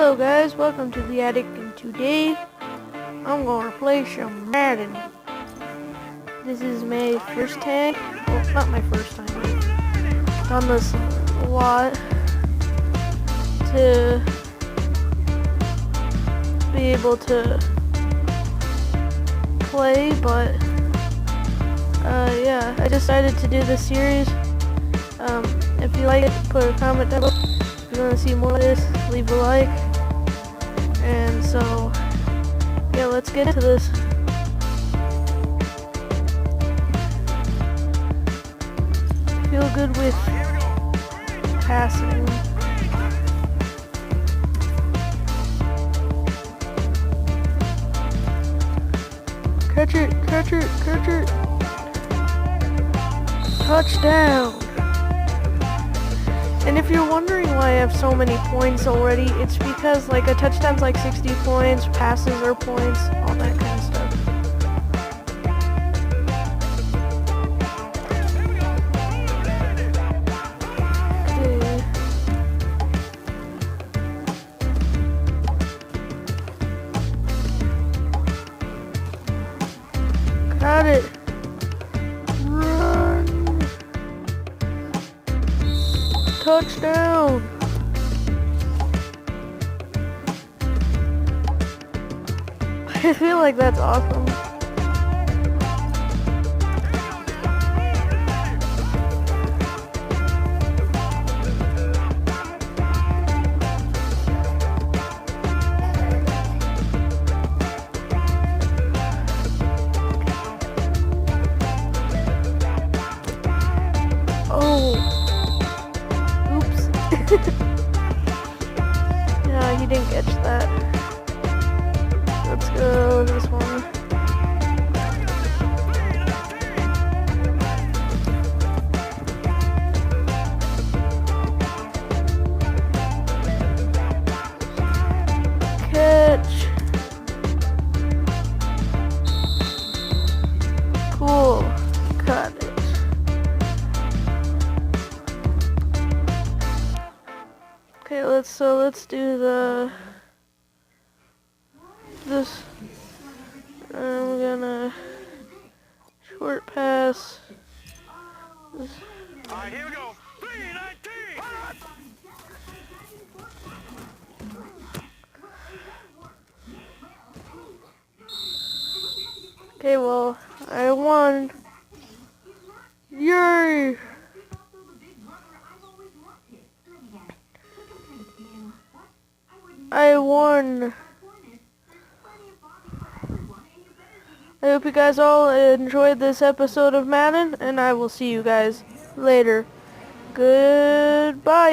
Hello guys, welcome to the attic, and today I'm gonna play some Madden. This is my first time, well, not my first time, I've done this a lot to be able to play, but yeah, I decided to do this series. If you like it, put a comment down below. If you want to see more of this, leave a like. And so, yeah, let's get into this. Feel good with passing. Catch it, catch it, catch it. Touchdown. And if you're wondering why I have so many points already, it's because like a touchdown's like 60 points, passes are points, all that kind of stuff. Okay. Got it. Touchdown! I feel like that's awesome. Yeah, he didn't catch that. Let's go this one. Catch. Cool. Got it. Okay, let's do this. I'm gonna short pass. Alright, here we go. 3-19. Okay, well, I won. Yay! I won. I hope you guys all enjoyed this episode of Madden, and I will see you guys later. Goodbye.